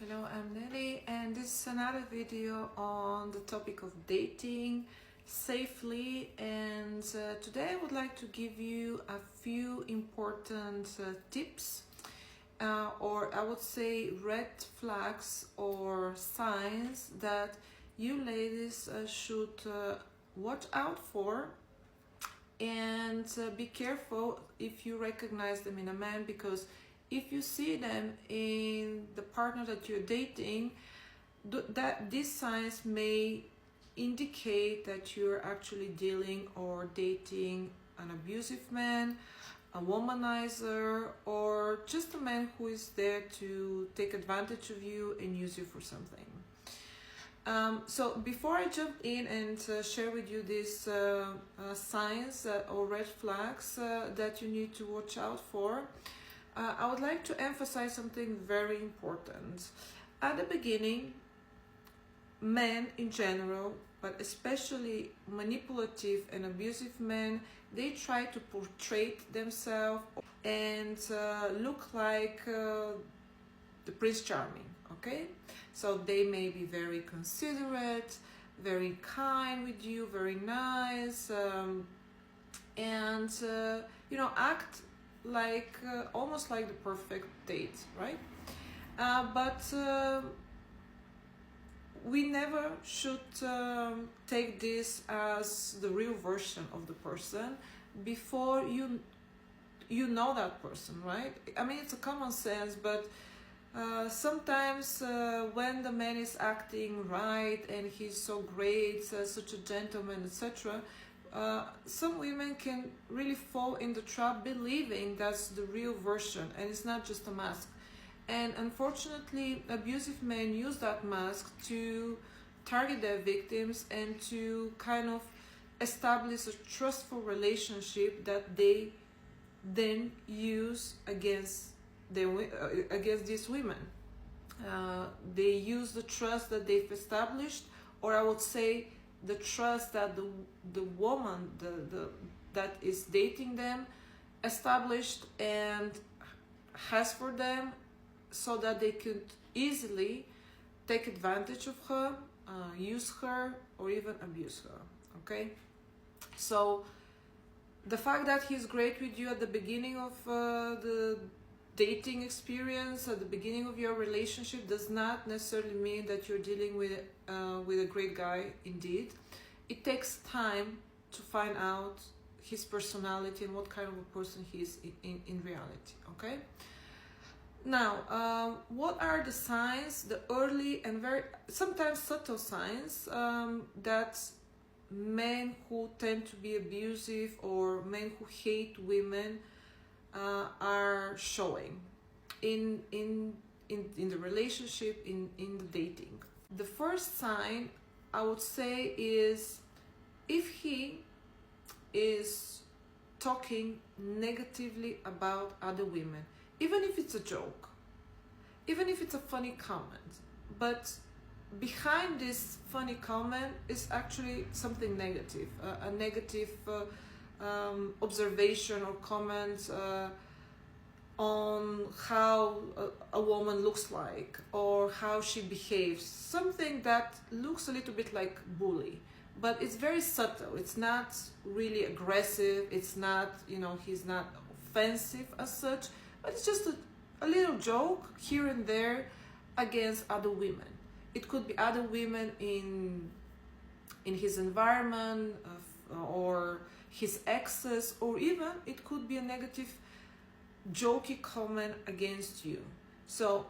Hello, I'm Nelly, and this is another video on the topic of dating safely. And today I would like to give you a few important tips, or I would say red flags or signs that you ladies should watch out for. And be careful if you recognize them in a man, because if you see them in the partner that you're dating, that these signs may indicate that you're actually dealing or dating an abusive man, a womanizer, or just a man who is there to take advantage of you and use you for something. So before I jump in and share with you these signs or red flags that you need to watch out for, I would like to emphasize something very important. At the beginning, men in general, but especially manipulative and abusive men, they try to portray themselves and look like the Prince Charming, okay? So they may be very considerate, very kind with you, very nice, and act like almost like the perfect date, right? But we never should take this as the real version of the person before you know that person, right? I mean, it's a common sense, but sometimes when the man is acting right and he's so great, such a gentleman, etc., some women can really fall in the trap believing that's the real version and it's not just a mask. And unfortunately, abusive men use that mask to target their victims and to kind of establish a trustful relationship that they then use against these women. They use the trust that they've established, or I would say the trust that the woman that is dating them established and has for them, so that they could easily take advantage of her, use her, or even abuse her. Okay, so the fact that he's great with you at the beginning of the dating experience, at the beginning of your relationship, does not necessarily mean that you're dealing with a great guy. Indeed, it takes time to find out his personality and what kind of a person he is in reality. Okay, now what are the signs, the early and very sometimes subtle signs that men who tend to be abusive or men who hate women are showing in the relationship, in the dating? The first sign, I would say, is if he is talking negatively about other women, even if it's a joke, even if it's a funny comment, but behind this funny comment is actually something negative, a negative observation or comment on how a woman looks like or how she behaves, something that looks a little bit like bully, but it's very subtle. It's not really aggressive. It's not, he's not offensive as such, but it's just a little joke here and there against other women. It could be other women in his environment, or his exes, or even it could be a negative jokey comment against you. So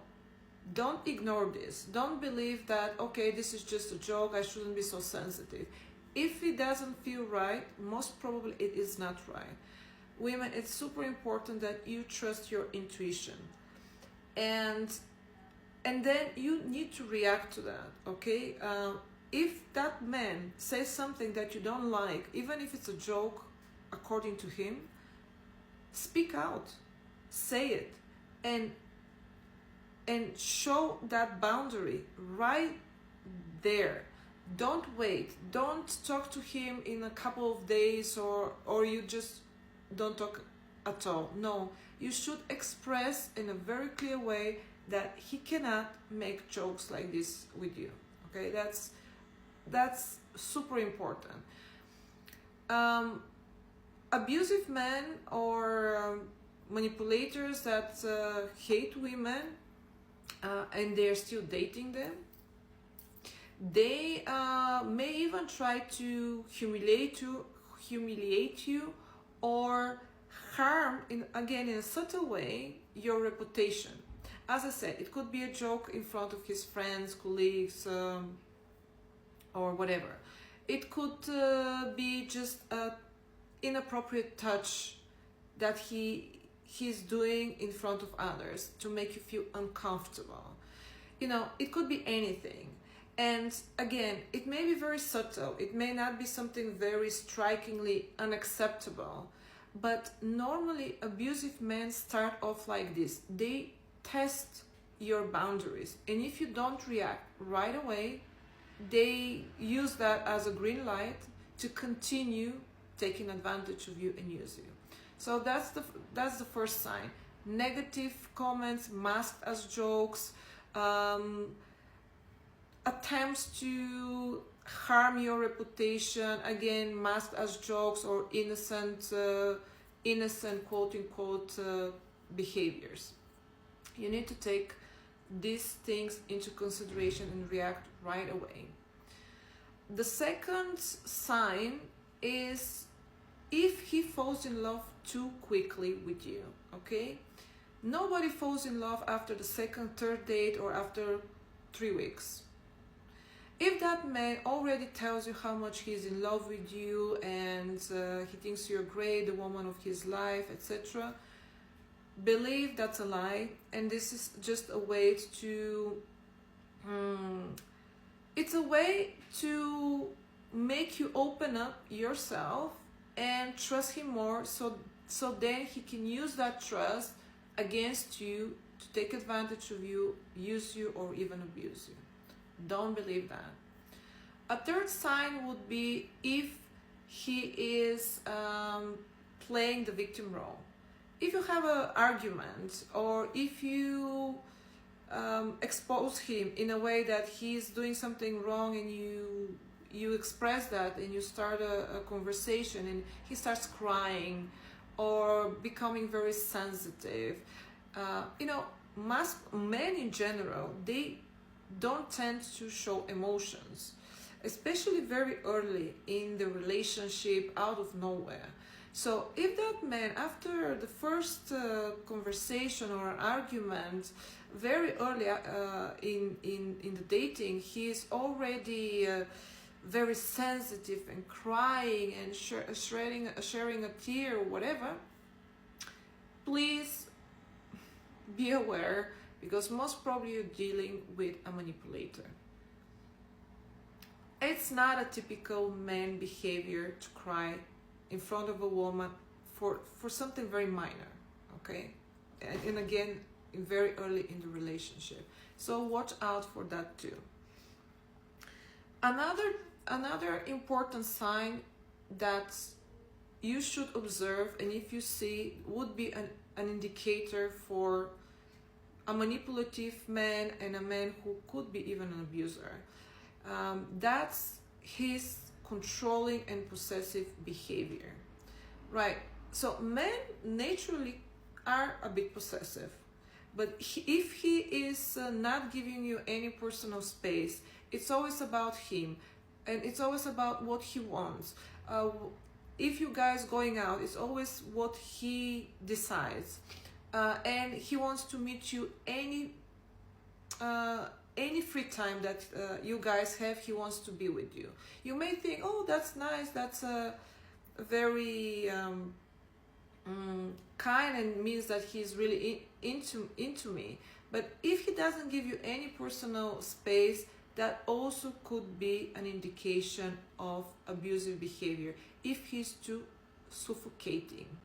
don't ignore this. Don't believe that, okay, this is just a joke, I shouldn't be so sensitive. If it doesn't feel right, most probably it is not right. Women, it's super important that you trust your intuition, and then you need to react to that. Okay, if that man says something that you don't like, even if it's a joke according to him, speak out, say it, and show that boundary right there. Don't wait. Don't talk to him in a couple of days, or you just don't talk at all. No, you should express in a very clear way that he cannot make jokes like this with you. Okay, that's super important. Abusive men or manipulators that hate women and they're still dating them, they may even try to humiliate you or harm, in a subtle way, your reputation. As I said, it could be a joke in front of his friends, colleagues, or whatever. It could be just an inappropriate touch that he's doing in front of others to make you feel uncomfortable. It could be anything. And again, it may be very subtle. It may not be something very strikingly unacceptable. But normally, abusive men start off like this. They test your boundaries. And if you don't react right away, they use that as a green light to continue taking advantage of you and use you. So that's the first sign. Negative comments masked as jokes, attempts to harm your reputation, again masked as jokes or innocent quote unquote behaviors. You need to take these things into consideration and react right away. The second sign is if he falls in love too quickly with you. Okay, nobody falls in love after the second, third date or after 3 weeks. If that man already tells you how much he's in love with you and he thinks you're great, the woman of his life, etc., believe that's a lie, and this is just a way to it's a way to make you open up yourself and trust him more, so then he can use that trust against you to take advantage of you, use you, or even abuse you. Don't believe that. A third sign would be if he is playing the victim role. If you have an argument or if you expose him in a way that he's doing something wrong and you express that and you start a conversation and he starts crying or becoming very sensitive, men in general, they don't tend to show emotions, especially very early in the relationship, out of nowhere. So if that man, after the first conversation or an argument, very early in the dating, he is already very sensitive and crying and sharing a tear or whatever, please be aware, because most probably you're dealing with a manipulator. It's not a typical man behavior to cry in front of a woman for something very minor, okay? And again, very early in the relationship. So watch out for that too. Another important sign that you should observe, and if you see, would be an indicator for a manipulative man and a man who could be even an abuser. That's his controlling and possessive behavior, right? So men naturally are a bit possessive, but if he is not giving you any personal space, it's always about him and it's always about what he wants. If you guys going out, it's always what he decides, and he wants to meet you any free time that you guys have. He wants to be with you. You may think, oh, that's nice, that's a very kind, and means that he's really into me. But if he doesn't give you any personal space, that also could be an indication of abusive behavior if he's too suffocating.